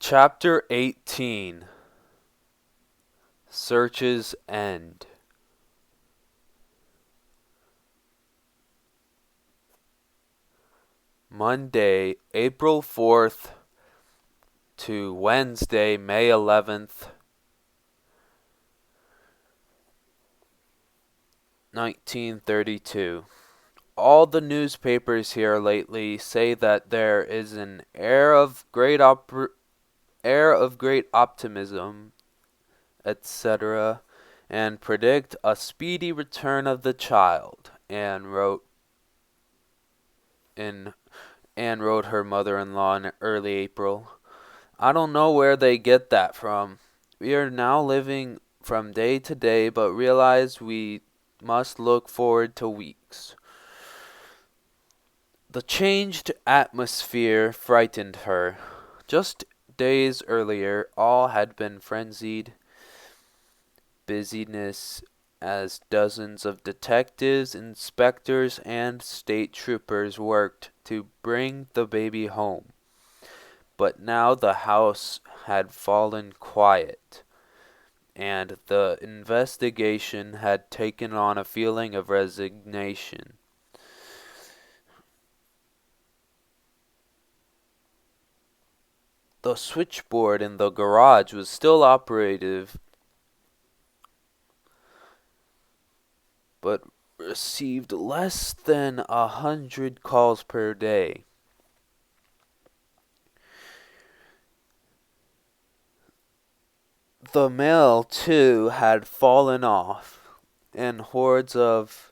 Chapter 18. Search's End. Monday, April 4th to Wednesday, May 11th, 1932. All the newspapers here lately say that there is an air of great optimism, etc., and predict a speedy return of the child, Anne wrote her mother-in-law in early April. I don't know where they get that from. We are now living from day to day, but realize we must look forward to weeks. The changed atmosphere frightened her. Just days earlier, all had been frenzied busyness as dozens of detectives, inspectors, and state troopers worked to bring the baby home. But now the house had fallen quiet, and the investigation had taken on a feeling of resignation. The switchboard in the garage was still operative, but received less than 100 calls per day. The mail, too, had fallen off, and hordes of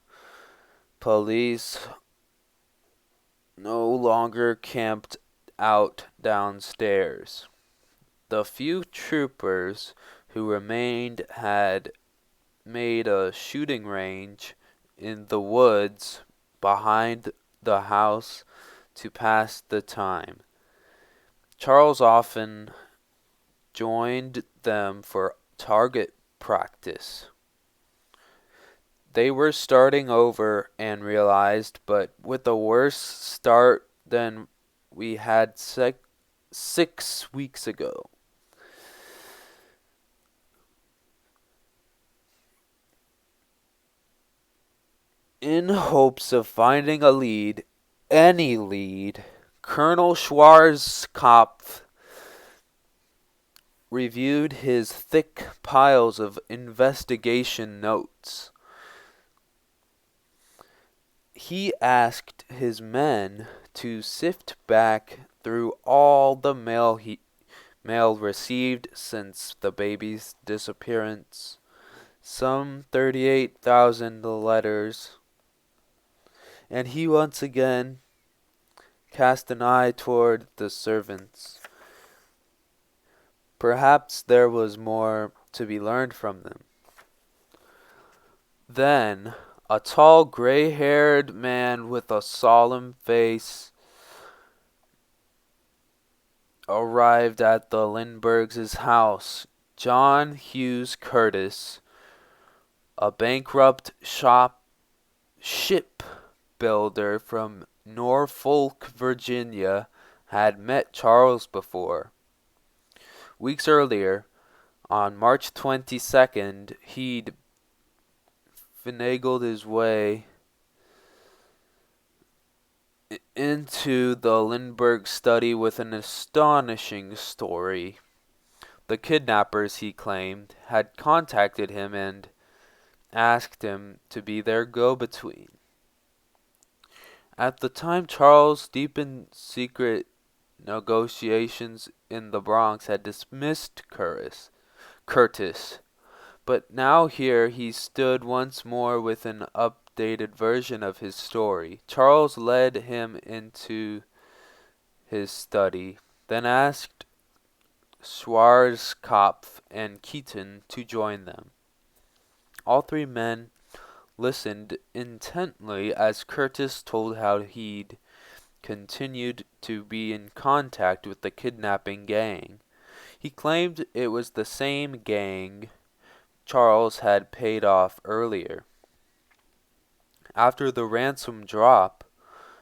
police no longer camped out downstairs. The few troopers who remained had made a shooting range in the woods behind the house to pass the time. Charles often joined them for target practice. They were starting over, and realized, but with a worse start than we had 6 weeks ago. In hopes of finding a lead, any lead, Colonel Schwarzkopf reviewed his thick piles of investigation notes. He asked his men to sift back through all the mail received since the baby's disappearance, some 38,000 letters, and he once again cast an eye toward the servants. Perhaps there was more to be learned from them. Then a tall, gray-haired man with a solemn face arrived at the Lindberghs' house. John Hughes Curtis, a bankrupt shipbuilder from Norfolk, Virginia, had met Charles before. Weeks earlier, on March 22nd, he'd finagled his way into the Lindbergh study with an astonishing story. The kidnappers, he claimed, had contacted him and asked him to be their go-between. At the time, Charles, deep in secret negotiations in the Bronx, had dismissed Curtis. But now here he stood once more with an updated version of his story. Charles led him into his study, then asked Schwarzkopf and Keaton to join them. All three men listened intently as Curtis told how he'd continued to be in contact with the kidnapping gang. He claimed it was the same gang Charles had paid off earlier. After the ransom drop,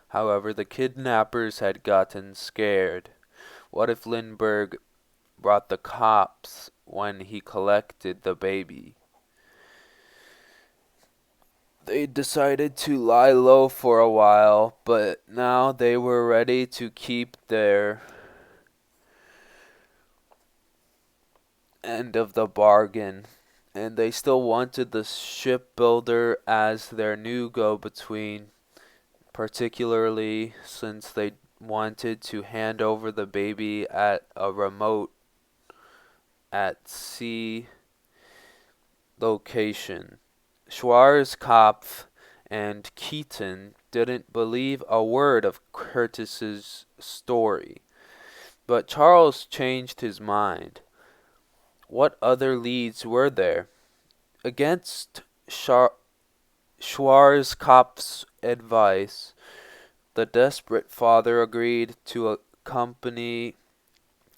however, the kidnappers had gotten scared. What if Lindbergh brought the cops when he collected the baby. They decided to lie low for a while, but now they were ready to keep their end of the bargain, and they still wanted the shipbuilder as their new go-between, particularly since they wanted to hand over the baby at a remote at sea location. Schwarzkopf and Keaton didn't believe a word of Curtis's story, but Charles changed his mind. What other leads were there? Against Schwarzkopf's advice, the desperate father agreed to accompany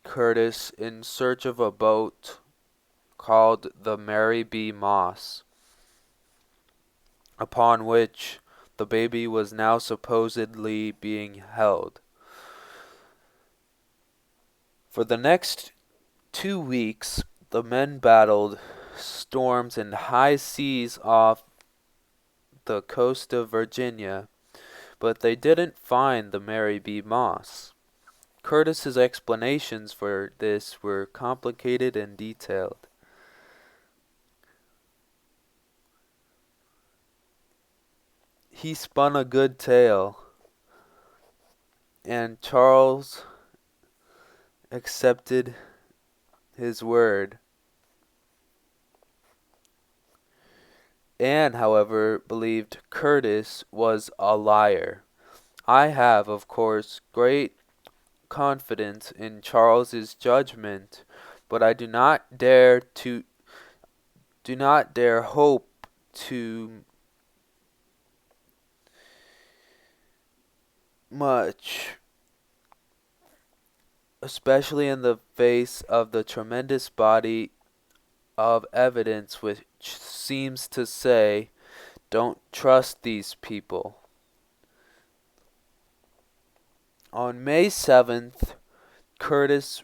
Curtis in search of a boat called the Mary B. Moss, upon which the baby was now supposedly being held. For the next 2 weeks, the men battled storms and high seas off the coast of Virginia, but they didn't find the Mary B. Moss. Curtis's explanations for this were complicated and detailed. He spun a good tale, and Charles accepted his word. Anne, however, believed Curtis was a liar. I have, of course, great confidence in Charles's judgment, but I do not dare hope too much, especially in the face of the tremendous body of evidence which seems to say, don't trust these people. On May 7th, Curtis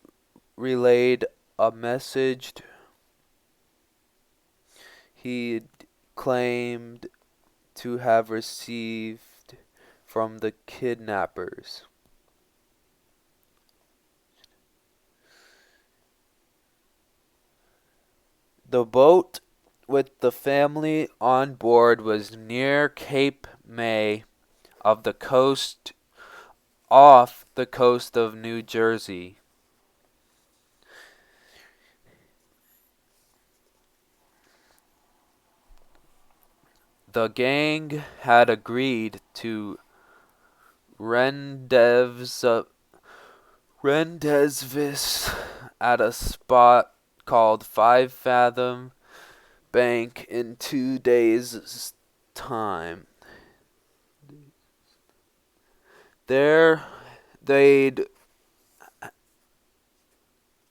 relayed a message he claimed to have received from the kidnappers. The boat with the family on board was near Cape May off the coast of New Jersey. The gang had agreed to rendezvous at a spot called 5 Fathom Bank in 2 days' time. There they'd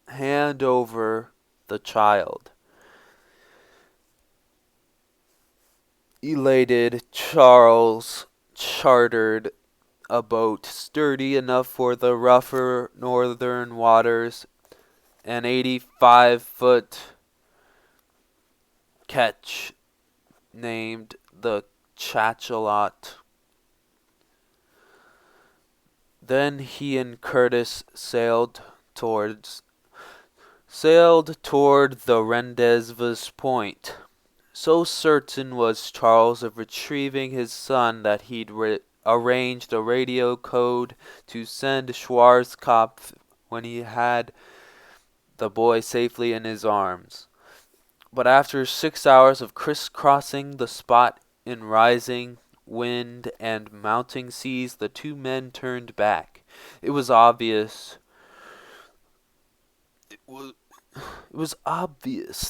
hand over the child. Elated, Charles chartered a boat sturdy enough for the rougher northern waters, an 85-foot ketch named the Cachalot. Then he and Curtis sailed toward the rendezvous point. So certain was Charles of retrieving his son that he'd arranged a radio code to send Schwarzkopf when he had the boy safely in his arms. But after 6 hours of crisscrossing the spot in rising wind and mounting seas, the two men turned back. It was obvious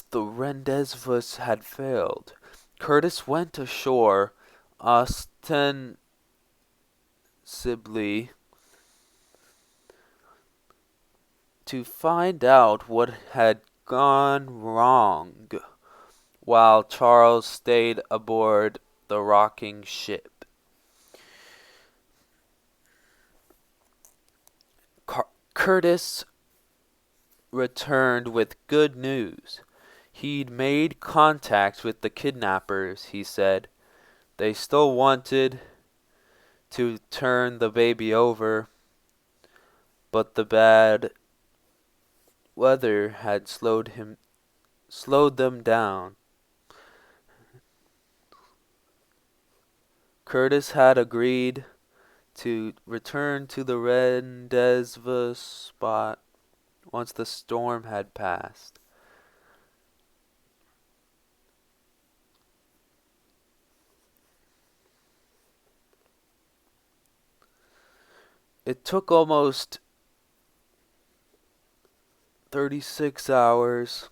the rendezvous had failed. Curtis went ashore ostensibly to find out what had gone wrong, while Charles stayed aboard the rocking ship. Curtis returned with good news. He'd made contact with the kidnappers, he said. They still wanted to turn the baby over, but the bad weather had slowed them down. Curtis had agreed to return to the rendezvous spot once the storm had passed. It took almost 36 hours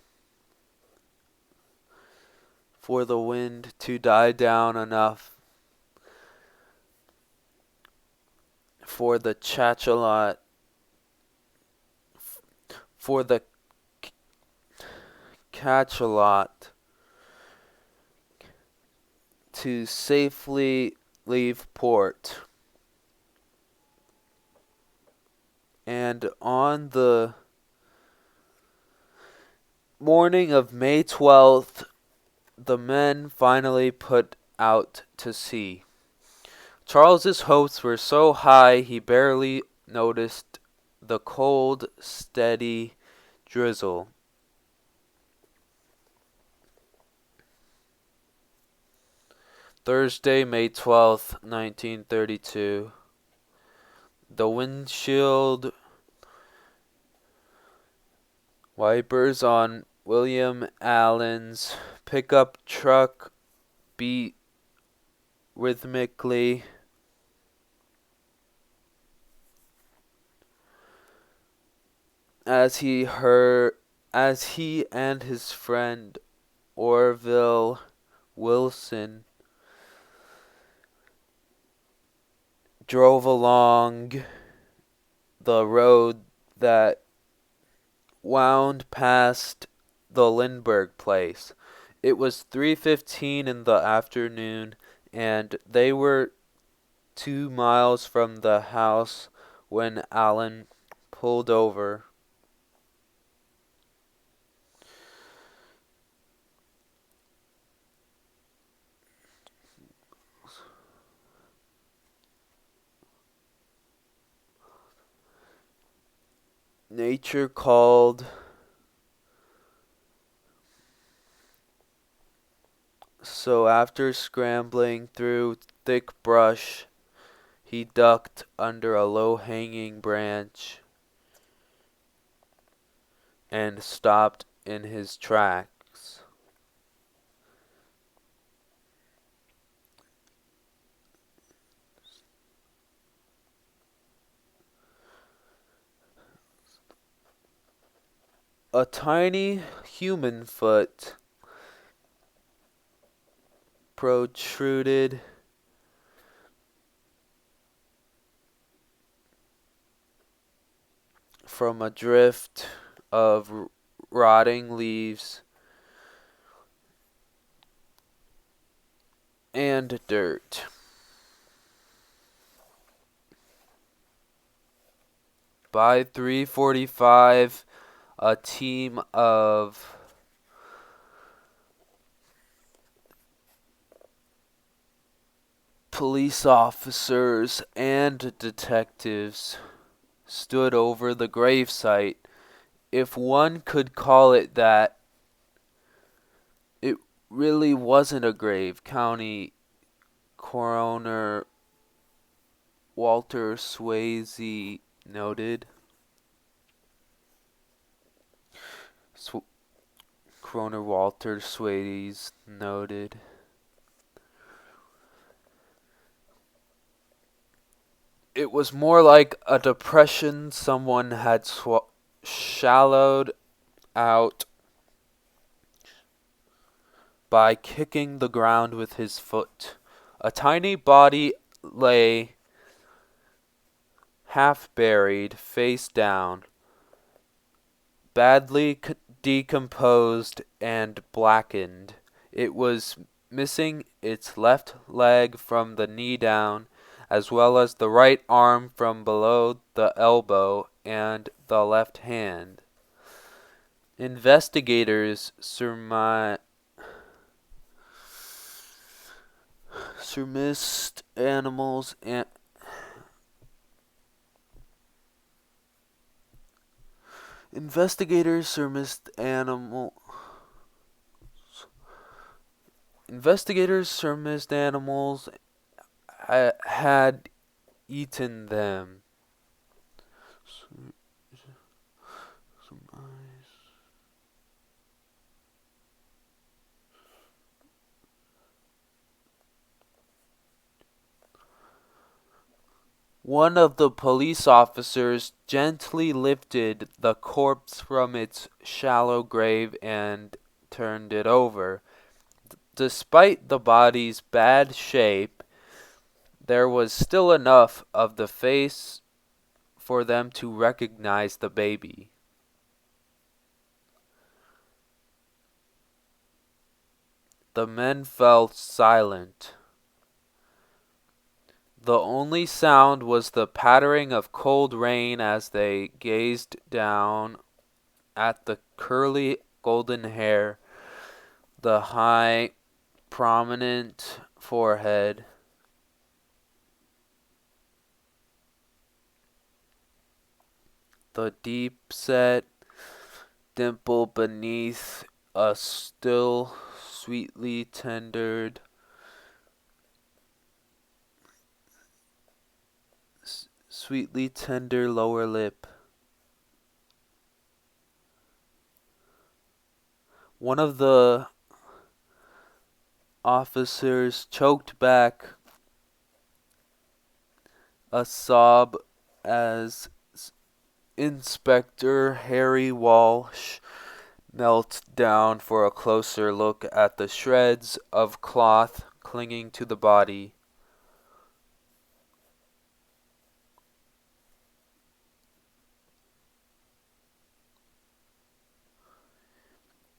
for the wind to die down enough for the cachalot to safely leave port. And on the morning of May 12th, the men finally put out to sea. Charles's hopes were so high he barely noticed the cold, steady drizzle. Thursday, May 12th, 1932. The windshield wipers on William Allen's pickup truck beat rhythmically as he and his friend Orville Wilson drove along the road that wound past the Lindbergh place. It was 3:15 in the afternoon, and they were 2 miles from the house when Allen pulled over. Nature called. So after scrambling through thick brush, he ducked under a low-hanging branch and stopped in his tracks. A tiny human foot protruded from a drift of rotting leaves and dirt. By 3:45, a team of police officers and detectives stood over the gravesite, if one could call it that. It really wasn't a grave, County Coroner Walter Swayze noted. Coroner Walter Swayze noted. It was more like a depression someone had shallowed out by kicking the ground with his foot. A tiny body lay half buried, face down, badly decomposed and blackened. It was missing its left leg from the knee down, as well as the right arm from below the elbow and the left hand. Investigators surmised animals and investigators surmised animal investigators surmised animals had eaten them. One of the police officers gently lifted the corpse from its shallow grave and turned it over. Despite the body's bad shape, there was still enough of the face for them to recognize the baby. The men fell silent. The only sound was the pattering of cold rain as they gazed down at the curly golden hair, the high, prominent forehead, the deep-set dimple beneath a still sweetly tender lower lip. One of the officers choked back a sob as Inspector Harry Walsh knelt down for a closer look at the shreds of cloth clinging to the body.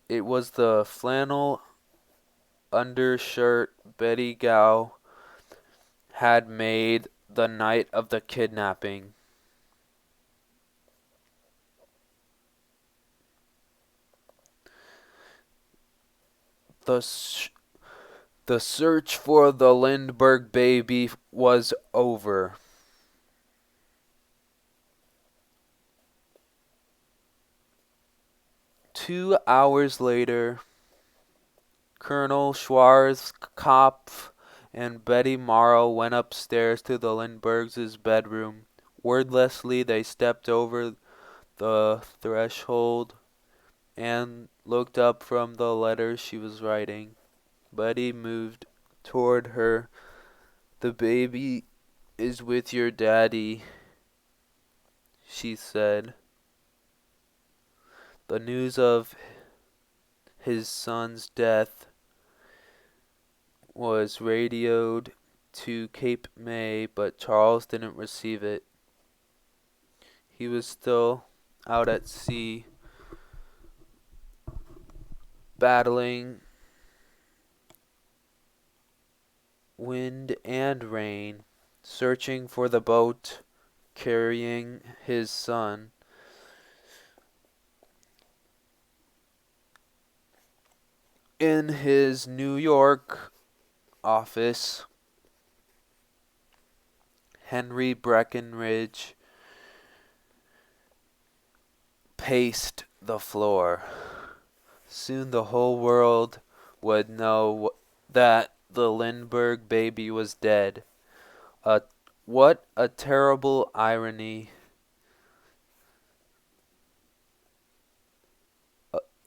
It was the flannel undershirt Betty Gow had made the night of the kidnapping. The search for the Lindbergh baby was over. Two hours later, Colonel Schwarzkopf and Betty Morrow went upstairs to the Lindberghs' bedroom. Wordlessly, they stepped over the threshold and looked up from the letter she was writing. Betty moved toward her. "The baby is with your daddy," she said. The news of his son's death was radioed to Cape May, but Charles didn't receive it. He was still out at sea, battling wind and rain, searching for the boat carrying his son. In his New York office, Henry Breckenridge paced the floor. Soon the whole world would know that the Lindbergh baby was dead. What a terrible irony.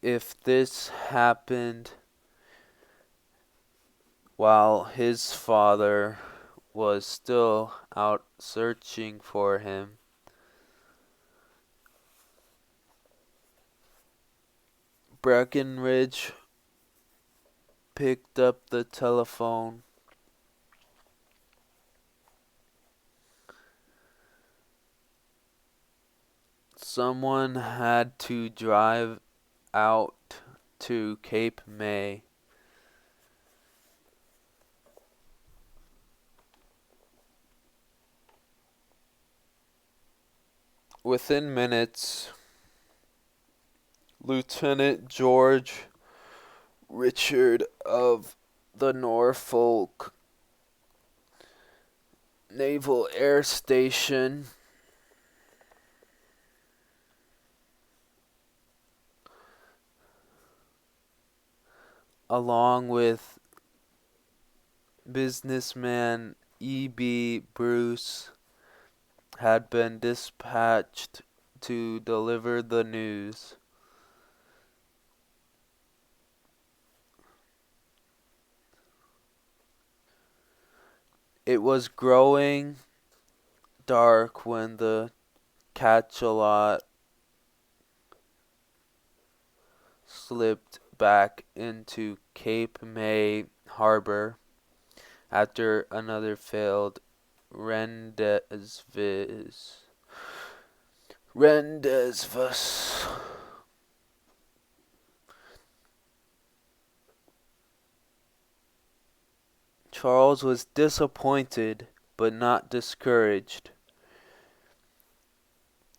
If this happened while his father was still out searching for him. Breckenridge picked up the telephone. Someone had to drive out to Cape May. Within minutes, Lieutenant George Richard of the Norfolk Naval Air Station, along with businessman E.B. Bruce, had been dispatched to deliver the news. It was growing dark when the cachalot slipped back into Cape May Harbor after another failed rendezvous. Charles was disappointed but not discouraged.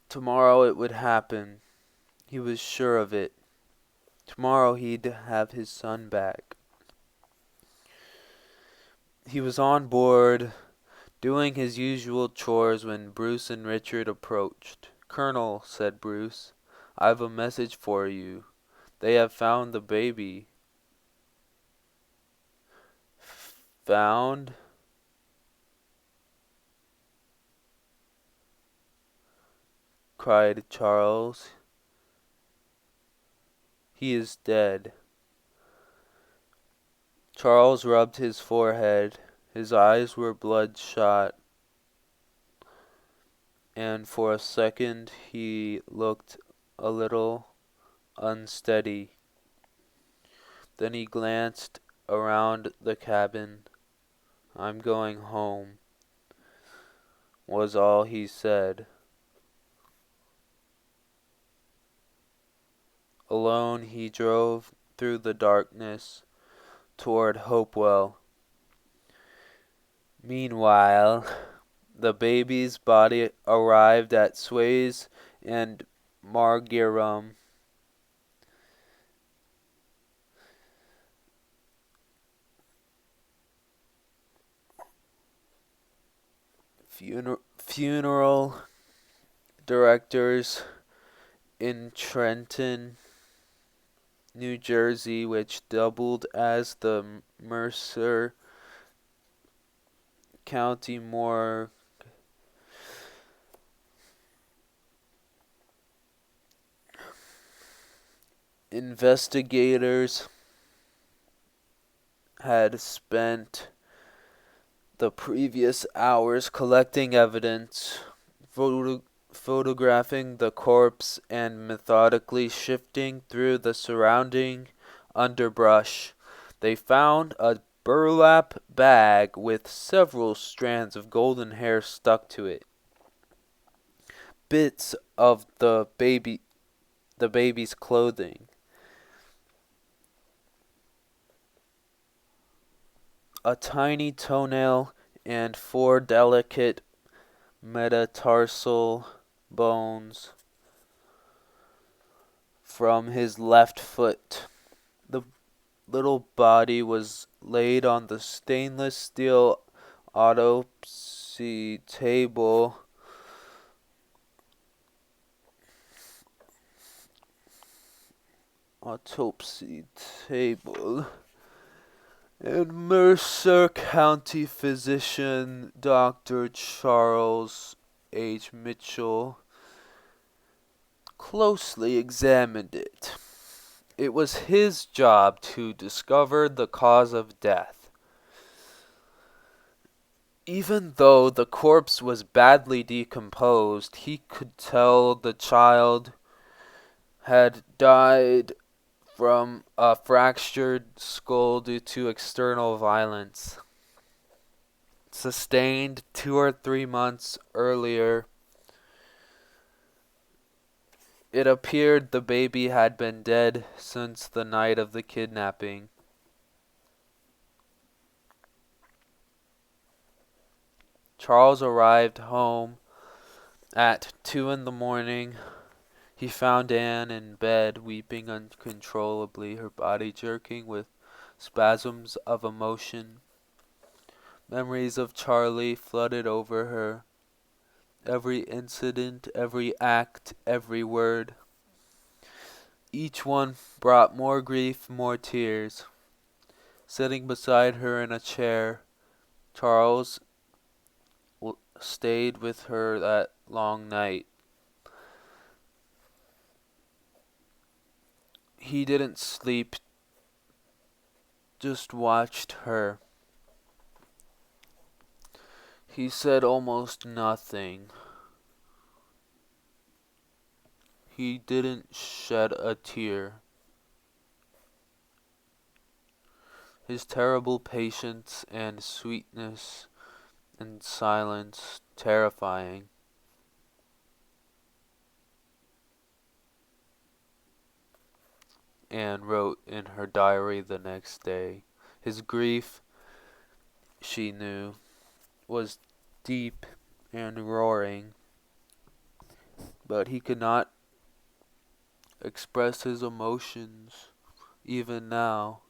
Tomorrow it would happen. He was sure of it. Tomorrow he'd have his son back. He was on board, doing his usual chores when Bruce and Richard approached. "Colonel," said Bruce, "I've a message for you. They have found the baby." "Found?" cried Charles. "He is dead." Charles rubbed his forehead. His eyes were bloodshot, and for a second he looked a little unsteady. Then he glanced around the cabin. "I'm going home," was all he said. Alone he drove through the darkness toward Hopewell. Meanwhile, the baby's body arrived at Swayze and Margerum. Funeral directors in Trenton, New Jersey, which doubled as the Mercer County morgue. Investigators had spent the previous hours collecting evidence, photographing the corpse, and methodically shifting through the surrounding underbrush. They found a burlap bag with several strands of golden hair stuck to it. Bits of the baby's clothing. A tiny toenail and 4 delicate metatarsal bones from his left foot. The little body was laid on the stainless steel autopsy table and Mercer County physician Dr. Charles H. Mitchell closely examined it. It was his job to discover the cause of death. Even though the corpse was badly decomposed, he could tell the child had died from a fractured skull due to external violence, sustained 2 or 3 months earlier. It appeared the baby had been dead since the night of the kidnapping. Charles arrived home at 2 in the morning. He found Anne in bed, weeping uncontrollably, her body jerking with spasms of emotion. Memories of Charlie flooded over her. Every incident, every act, every word. Each one brought more grief, more tears. Sitting beside her in a chair, Charles stayed with her that long night. He didn't sleep, just watched her. He said almost nothing. He didn't shed a tear. His terrible patience and sweetness and silence terrifying. Anne wrote in her diary the next day. His grief, she knew, was deep and roaring, but he could not express his emotions even now.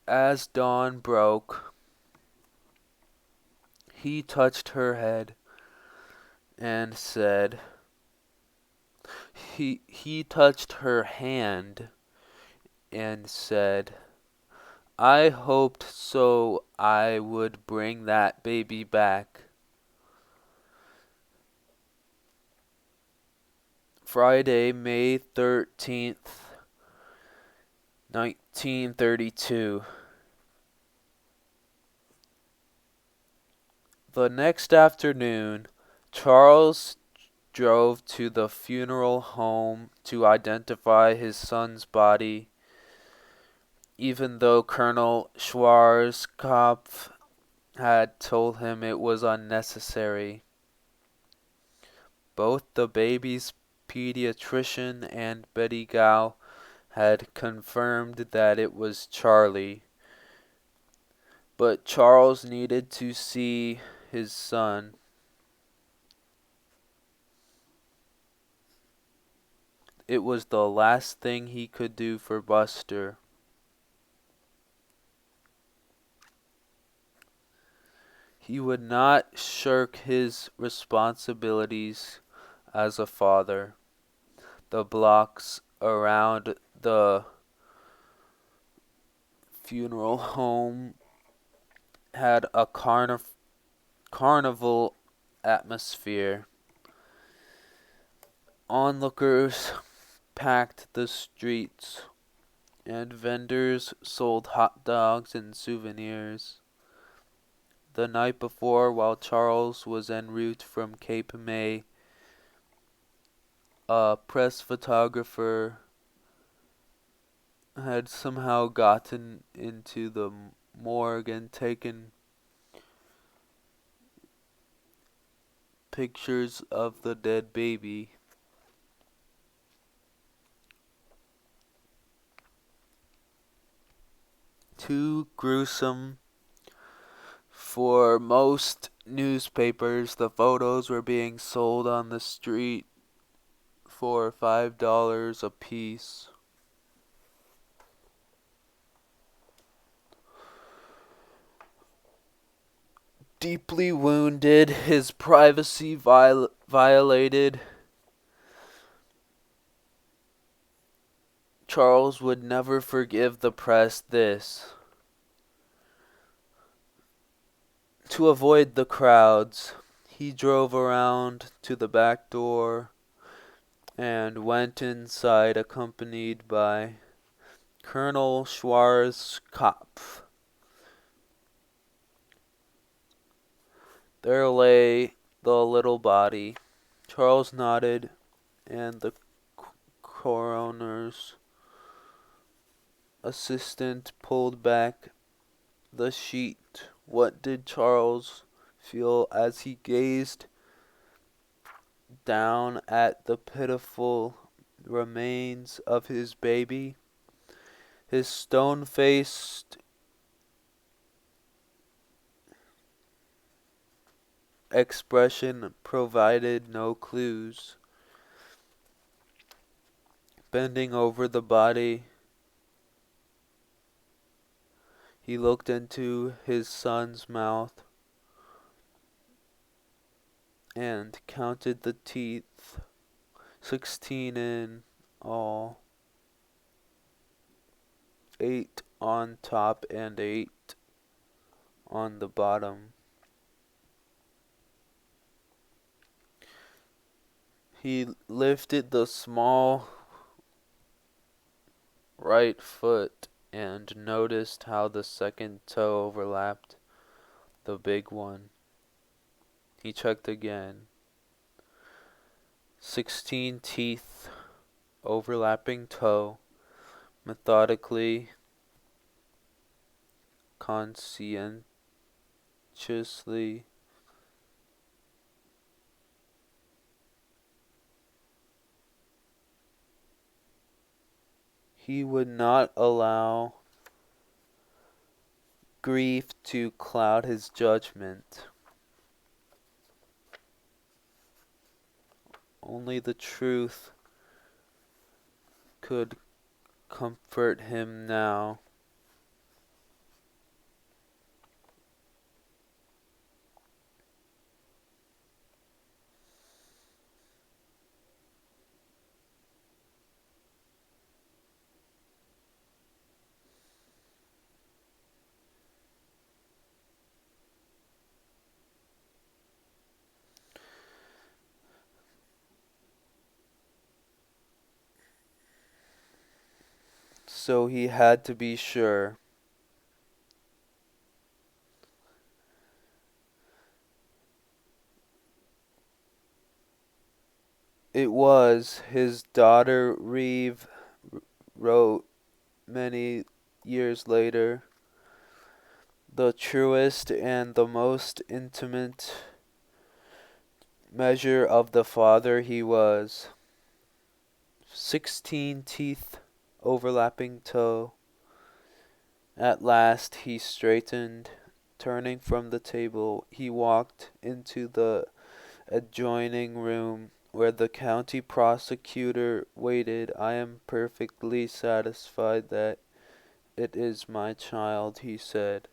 As dawn broke, he touched her head and said, he touched her hand and said, I hoped so I would bring that baby back. Friday, May 13th, 1932. The next afternoon, Charles drove to the funeral home to identify his son's body, even though Colonel Schwarzkopf had told him it was unnecessary. Both the baby's pediatrician and Betty Gow had confirmed that it was Charlie, but Charles needed to see his son. It was the last thing he could do for Buster. He would not shirk his responsibilities as a father. The blocks around the funeral home had a carnival atmosphere. Onlookers packed the streets, and vendors sold hot dogs and souvenirs. The night before, while Charles was en route from Cape May, a press photographer had somehow gotten into the morgue and taken pictures of the dead baby. Too gruesome for most newspapers. The photos were being sold on the street for $5 a piece. Deeply wounded, his privacy violated, Charles would never forgive the press this. To avoid the crowds, he drove around to the back door and went inside accompanied by Colonel Schwarzkopf. There lay the little body. Charles nodded, and the coroner's assistant pulled back the sheet. What did Charles feel as he gazed down at the pitiful remains of his baby? His stone-faced expression provided no clues. Bending over the body, he looked into his son's mouth and counted the teeth, 16 in all, 8 on top and 8 on the bottom. He lifted the small right foot and noticed how the second toe overlapped the big one. He checked again. 16 teeth, overlapping toe, methodically, conscientiously. He would not allow grief to cloud his judgment. Only the truth could comfort him now. So he had to be sure. It was, his daughter Reeve wrote many years later, the truest and the most intimate measure of the father he was. 16 teeth, overlapping toe. At last he straightened. Turning from the table, he walked into the adjoining room where the county prosecutor waited. I am perfectly satisfied that it is my child, he said.